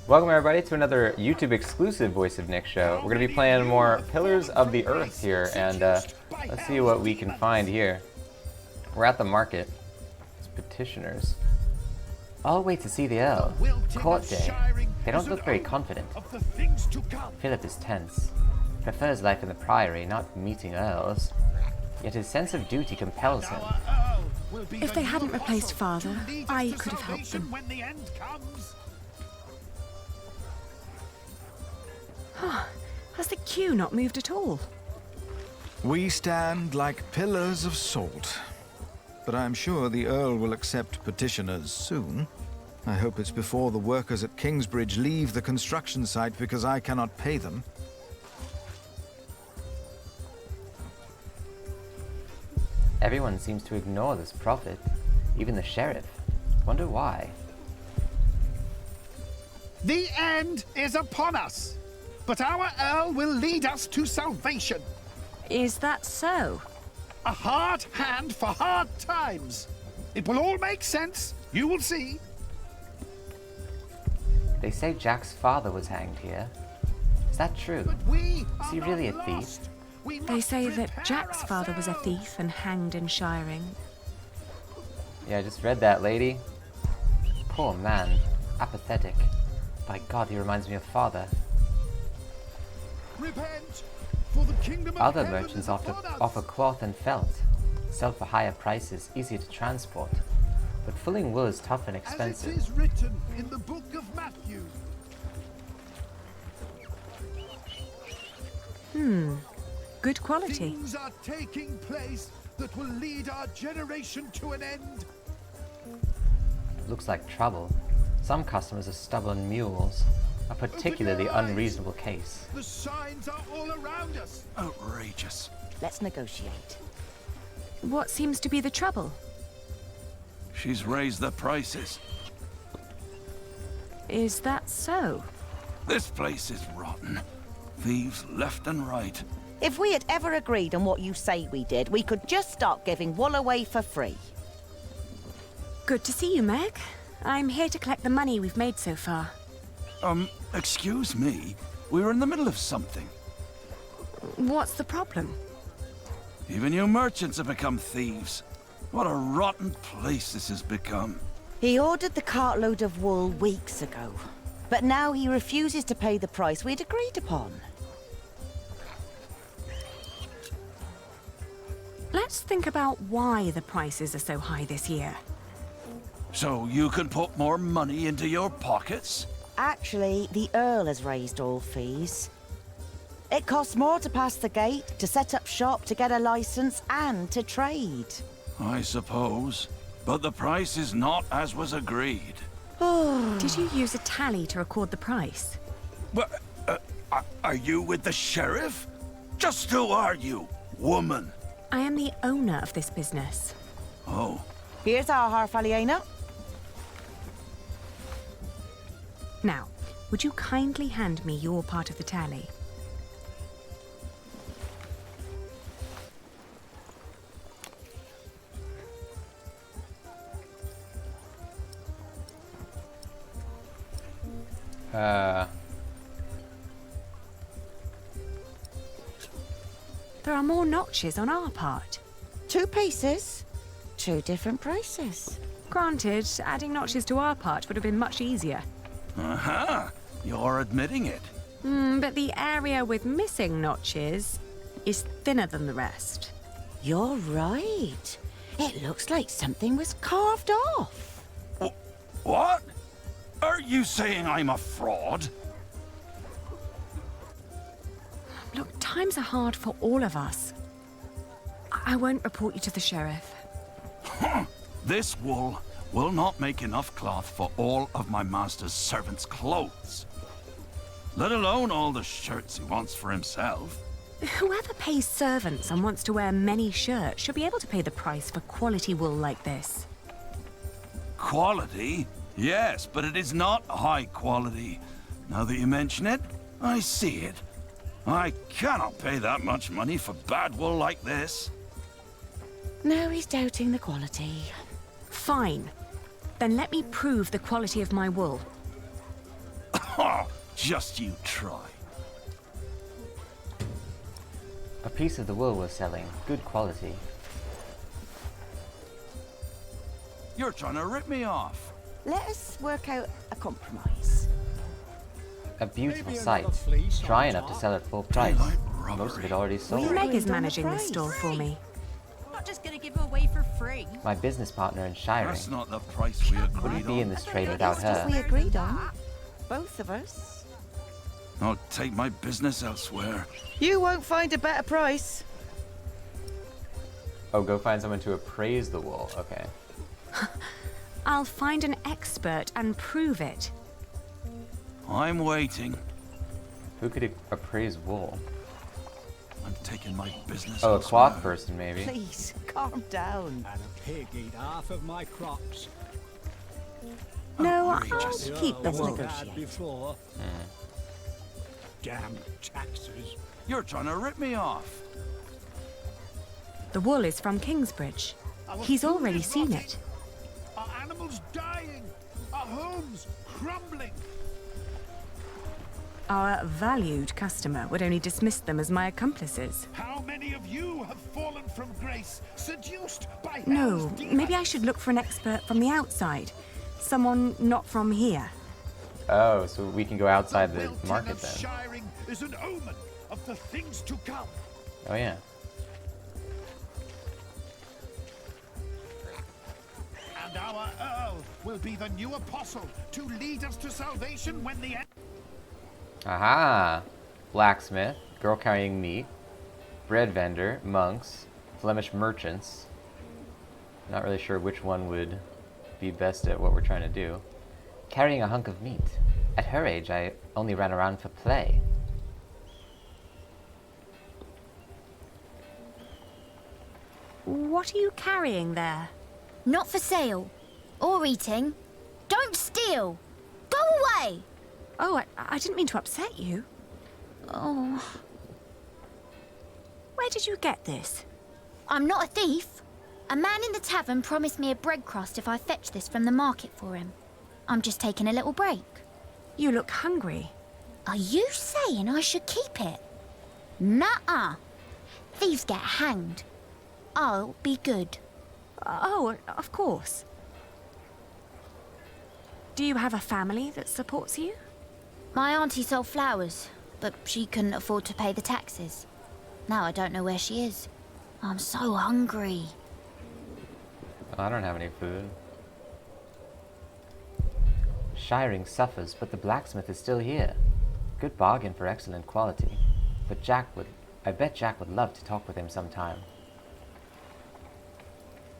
Welcome everybody to another YouTube exclusive Voice of Nick show. We're going to be playing more Pillars of the Earth here, and let's see what we can find here. We're at the market. It's petitioners. I'll wait to see the Earl. Court day. They don't look very confident. Philip is tense. Prefers life in the Priory, not meeting Earls. Yet his sense of duty compels him. If they hadn't replaced Father, I could have helped them. Has the queue not moved at all? We stand like pillars of salt. But I'm sure the Earl will accept petitioners soon. I hope it's before the workers at Kingsbridge leave the construction site because I cannot pay them. Everyone seems to ignore this prophet. Even the sheriff. Wonder why. The end is upon us, but our Earl will lead us to salvation. Is that so? A hard hand for hard times. It will all make sense. You will see. They say Jack's father was hanged here. Is that true? But we Is he really a thief? They say that Jack's father was a thief and hanged in shiring. Yeah, I just read that, lady. Poor man. Apathetic. By God, he reminds me of father. Repent, for the kingdom of Other heaven merchants is upon us. offer cloth and felt. Sell for higher prices, easier to transport. But fulling wool is tough and As it expensive. is written in the book of Matthew. Good quality. Things are taking place that will lead our generation to an end. Looks like trouble. Some customers are stubborn mules. A particularly unreasonable case. The signs are all around us. Outrageous. Let's negotiate. What seems to be the trouble? She's raised the prices. Is that so? This place is rotten. Thieves left and right. If we had ever agreed on what you say we did, we could just start giving wool away for free. Good to see you, Meg. I'm here to collect the money we've made so far. Excuse me. We were in the middle of something. What's the problem? Even you merchants have become thieves. What a rotten place this has become. He ordered the cartload of wool weeks ago, but now he refuses to pay the price we'd agreed upon. Let's think about why the prices are so high this year. So you can put more money into your pockets? Actually, the Earl has raised all fees. It costs more to pass the gate, to set up shop, to get a license, and to trade. I suppose. But the price is not as was agreed. Did you use a tally to record the price? What? Are you with the sheriff? Just who are you, woman? I am the owner of this business. Oh. Here's our Harfaliena. Now, would you kindly hand me your part of the tally? There are more notches on our part. 2 pieces, 2 different prices. Granted, adding notches to our part would have been much easier. Aha! You're admitting it. But the area with missing notches is thinner than the rest. You're right. It looks like something was carved off. What? Are you saying I'm a fraud? Look, times are hard for all of us. I won't report you to the sheriff. This wool will not make enough cloth for all of my master's servants' clothes. Let alone all the shirts he wants for himself. Whoever pays servants and wants to wear many shirts should be able to pay the price for quality wool like this. Quality? Yes, but it is not high quality. Now that you mention it, I see it. I cannot pay that much money for bad wool like this. Now he's doubting the quality. Fine. Then let me prove the quality of my wool. Ha! Just you try. A piece of the wool we're selling. Good quality. You're trying to rip me off. Let us work out a compromise. A beautiful sight. Dry enough to sell at full price. Most of it already sold. Meg is on the managing this price. store for me. Not just gonna give it away for free. My business partner in shiring. That's not the price we agreed Wouldn't be in on. this trade without It's what we her. agreed on. Both of us. I'll take my business elsewhere. You won't find a better price. Oh, go find someone to appraise the wool. Okay. I'll find an expert and prove it. I'm waiting. Who could appraise wool? I'm taking my business Oh, a elsewhere. cloth person, maybe. Please, calm down. And a pig eat half of my crops. No, Outrageous. I'll keep the Let's wool. negotiate. Before. Damn taxes. You're trying to rip me off. The wool is from Kingsbridge. He's already seen it. Our animals dying. Our homes crumbling. Our valued customer would only dismiss them as my accomplices. How many of you have fallen from grace, seduced by No, hell's maybe I demons? should look for an expert from the outside. Someone not from here. Oh, so we can go outside the wilting market of then. shiring is an omen of the things to come. Oh yeah. And our Earl will be the new apostle to lead us to salvation when the end. Aha! Blacksmith, girl carrying meat, bread vendor, monks, Flemish merchants. Not really sure which one would be best at what we're trying to do. Carrying a hunk of meat. At her age, I only ran around for play. What are you carrying there? Not for sale. Or eating. Don't steal! Go away! Oh, I didn't mean to upset you. Oh, Where did you get this? I'm not a thief. A man in the tavern promised me a bread crust if I fetch this from the market for him. I'm just taking a little break. You look hungry. Are you saying I should keep it? Nuh-uh. Thieves get hanged. I'll be good. Oh, of course. Do you have a family that supports you? My auntie sold flowers, but she couldn't afford to pay the taxes. Now I don't know where she is. I'm so hungry. I don't have any food. Shiring suffers, but the blacksmith is still here. Good bargain for excellent quality. But I bet Jack would love to talk with him sometime.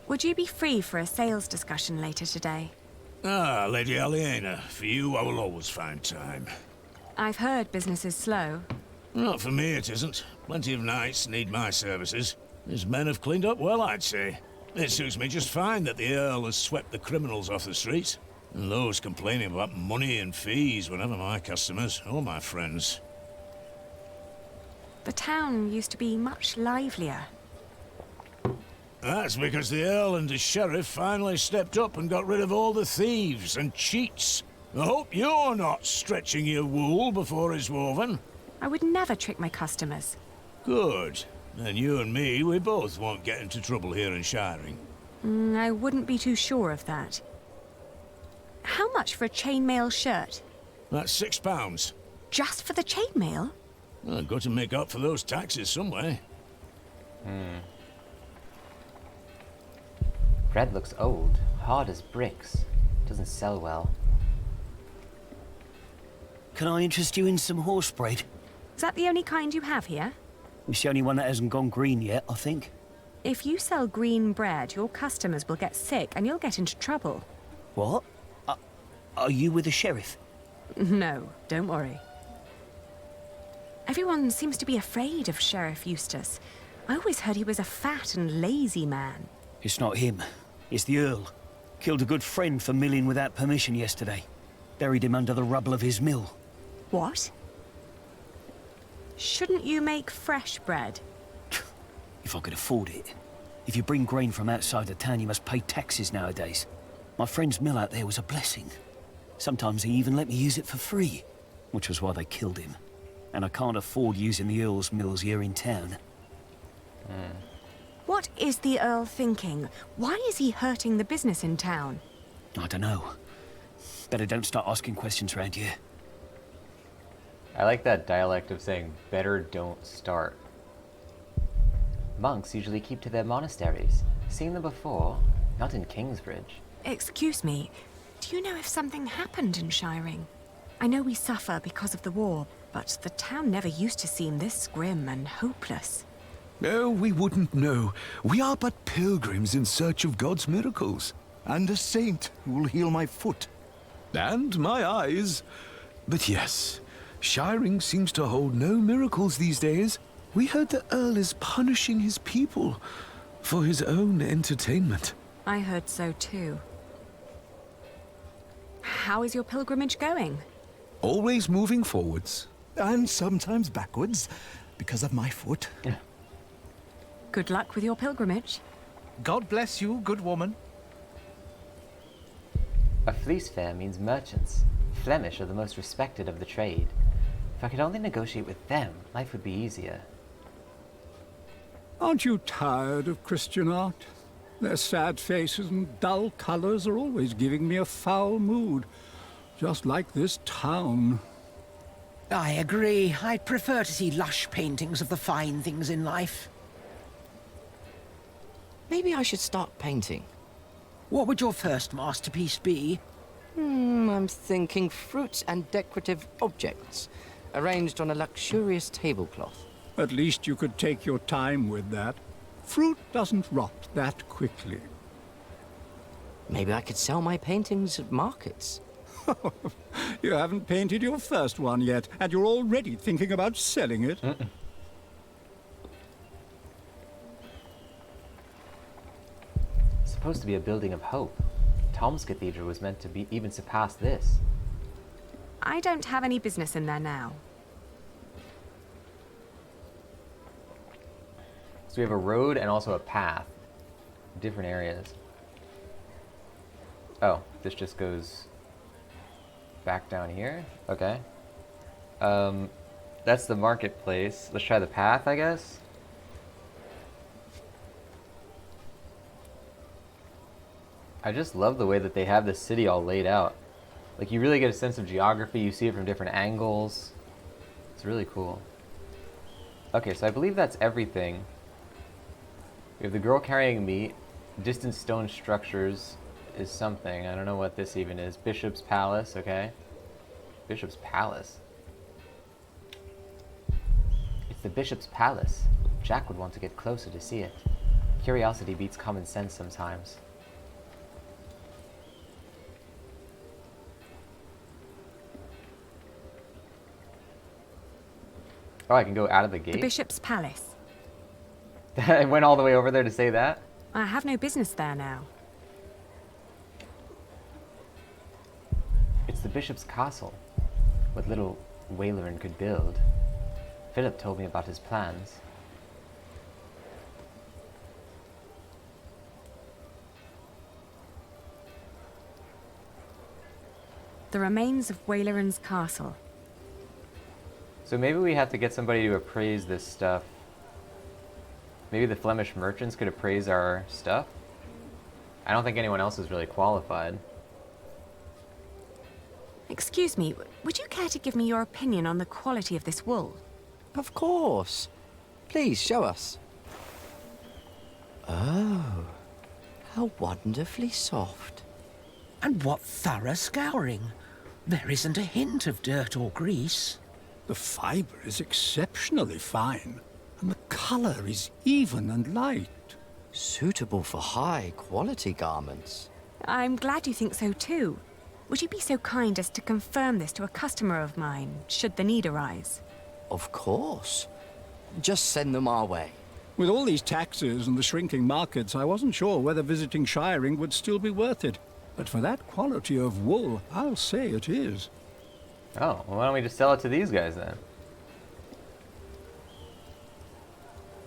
Would you be free for a sales discussion later today? Ah, Lady Aliena, for you I will always find time. I've heard business is slow. Not for me it isn't. Plenty of knights need my services. His men have cleaned up well, I'd say. It suits me just fine that the Earl has swept the criminals off the streets. And those complaining about money and fees were never my customers or my friends. The town used to be much livelier. That's because the Earl and the Sheriff finally stepped up and got rid of all the thieves and cheats. I hope you're not stretching your wool before it's woven. I would never trick my customers. Good. Then you and me, we both won't get into trouble here in Shiring. I wouldn't be too sure of that. How much for a chainmail shirt? That's £6. Just for the chainmail? I've got to make up for those taxes some way. Bread looks old, hard as bricks. Doesn't sell well. Can I interest you in some horse bread? Is that the only kind you have here? It's the only one that hasn't gone green yet, I think. If you sell green bread, your customers will get sick and you'll get into trouble. What? Are you with the sheriff? No, don't worry. Everyone seems to be afraid of Sheriff Eustace. I always heard he was a fat and lazy man. It's not him. It's the Earl. Killed a good friend for milling without permission yesterday. Buried him under the rubble of his mill. What? Shouldn't you make fresh bread? If I could afford it. If you bring grain from outside the town, you must pay taxes nowadays. My friend's mill out there was a blessing. Sometimes he even let me use it for free. which was why they killed him. And I can't afford using the Earl's mills here in town. What is the Earl thinking? Why is he hurting the business in town? I don't know. Better don't start asking questions round here. I like that dialect of saying, better don't start. Monks usually keep to their monasteries. Seen them before, not in Kingsbridge. Excuse me, do you know if something happened in Shiring? I know we suffer because of the war, but the town never used to seem this grim and hopeless. No, we wouldn't know. We are but pilgrims in search of God's miracles. And a saint who will heal my foot. And my eyes. But yes, Shiring seems to hold no miracles these days. We heard the Earl is punishing his people for his own entertainment. I heard so too. How is your pilgrimage going? Always moving forwards. And sometimes backwards, because of my foot. Good luck with your pilgrimage. God bless you, good woman. A fleece fair means merchants. Flemish are the most respected of the trade. If I could only negotiate with them, life would be easier. Aren't you tired of Christian art? Their sad faces and dull colors are always giving me a foul mood. Just like this town. I agree. I'd prefer to see lush paintings of the fine things in life. Maybe I should start painting. What would your first masterpiece be? I'm thinking fruits and decorative objects, arranged on a luxurious tablecloth. At least you could take your time with that. Fruit doesn't rot that quickly. Maybe I could sell my paintings at markets. You haven't painted your first one yet, and you're already thinking about selling it. Supposed to be a building of hope. Tom's Cathedral was meant to be even surpass this. I don't have any business in there now. So we have a road and also a path. Different areas. Oh, this just goes back down here? Okay. That's the marketplace. Let's try the path, I guess. I just love the way that they have this city all laid out. Like, you really get a sense of geography. You see it from different angles. It's really cool. Okay, so I believe that's everything. We have the girl carrying meat. Distant stone structures is something. I don't know what this even is. Bishop's Palace, okay. Bishop's Palace. It's the Bishop's Palace. Jack would want to get closer to see it. Curiosity beats common sense sometimes. Oh, I can go out of the gate? The Bishop's Palace. I went all the way over there to say that? I have no business there now. It's the Bishop's Castle. What little Waylerin could build. Philip told me about his plans. The remains of Waylerin's castle. So maybe we have to get somebody to appraise this stuff. Maybe the Flemish merchants could appraise our stuff? I don't think anyone else is really qualified. Excuse me, would you care to give me your opinion on the quality of this wool? Of course. Please, show us. Oh, how wonderfully soft. And what thorough scouring. There isn't a hint of dirt or grease. The fibre is exceptionally fine, and the colour is even and light. Suitable for high-quality garments. I'm glad you think so too. Would you be so kind as to confirm this to a customer of mine, should the need arise? Of course. Just send them our way. With all these taxes and the shrinking markets, I wasn't sure whether visiting Shiring would still be worth it. But for that quality of wool, I'll say it is. Oh, well, why don't we just sell it to these guys then?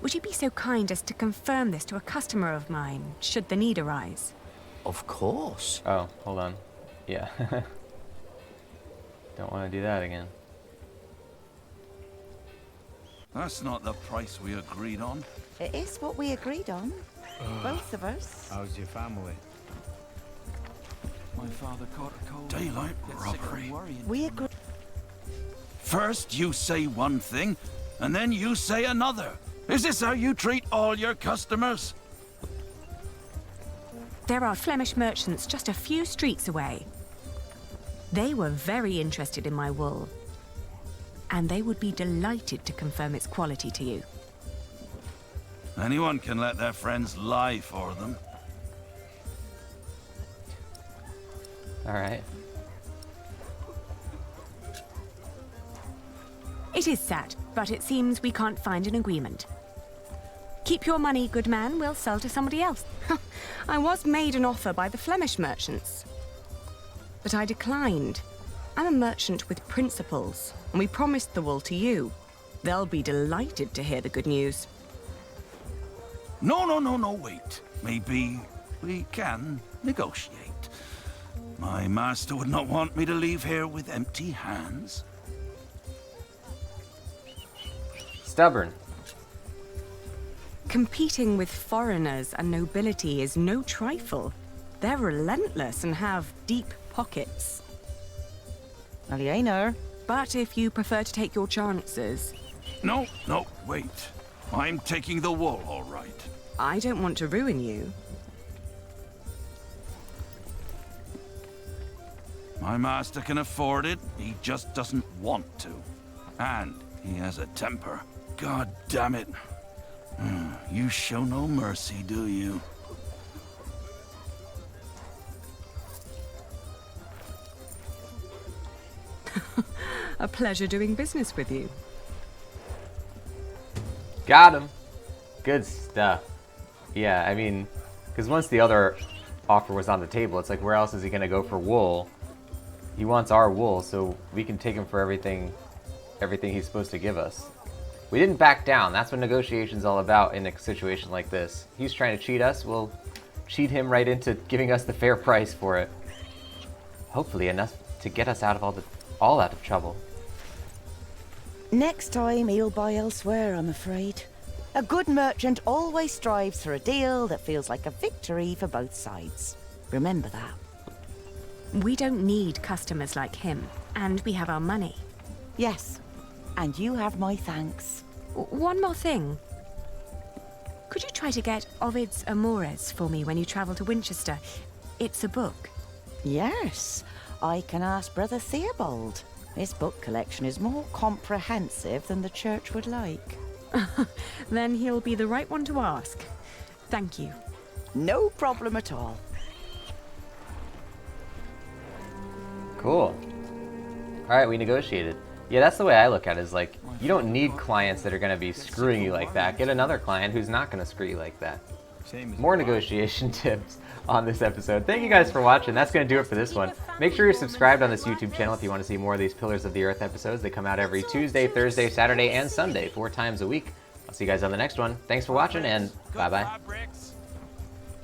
Would you be so kind as to confirm this to a customer of mine, should the need arise? Of course. Oh, hold on. Yeah. Don't want to do that again. That's not the price we agreed on. It is what we agreed on. Both of us. How's your family? My father caught a cold. Daylight robbery. We agreed. First you say one thing, and then you say another. Is this how you treat all your customers? There are Flemish merchants just a few streets away. They were very interested in my wool, and they would be delighted to confirm its quality to you. Anyone can let their friends lie for them. All right. It is sad, but it seems we can't find an agreement. Keep your money, good man. We'll sell to somebody else. I was made an offer by the Flemish merchants, but I declined. I'm a merchant with principles, and we promised the wool to you. They'll be delighted to hear the good news. No, wait. Maybe we can negotiate. My master would not want me to leave here with empty hands. Stubborn. Competing with foreigners and nobility is no trifle. They're relentless and have deep pockets. Well, you ain't her. But if you prefer to take your chances... No, wait. I'm taking the wool, all right. I don't want to ruin you. My master can afford it, he just doesn't want to. And he has a temper. God damn it. You show no mercy, do you? A pleasure doing business with you. Got him. Good stuff. Yeah, I mean, because once the other offer was on the table, it's like, where else is he going to go for wool? He wants our wool, so we can take him for everything he's supposed to give us. We didn't back down. That's what negotiation's all about in a situation like this. He's trying to cheat us. We'll cheat him right into giving us the fair price for it. Hopefully enough to get us out of all out of trouble. Next time he'll buy elsewhere, I'm afraid. A good merchant always strives for a deal that feels like a victory for both sides. Remember that. We don't need customers like him, and we have our money. Yes, and you have my thanks. One more thing. Could you try to get Ovid's Amores for me when you travel to Winchester? It's a book. Yes, I can ask Brother Theobald. His book collection is more comprehensive than the church would like. Then he'll be the right one to ask. Thank you. No problem at all. Cool. Alright, we negotiated. Yeah, that's the way I look at it, is like, you don't need clients that are going to be screwing you like that. Get another client who's not going to screw you like that. More negotiation tips on this episode. Thank you guys for watching. That's going to do it for this one. Make sure you're subscribed on this YouTube channel if you want to see more of these Pillars of the Earth episodes. They come out every Tuesday, Thursday, Saturday, and Sunday, 4 times a week. I'll see you guys on the next one. Thanks for watching, and bye-bye.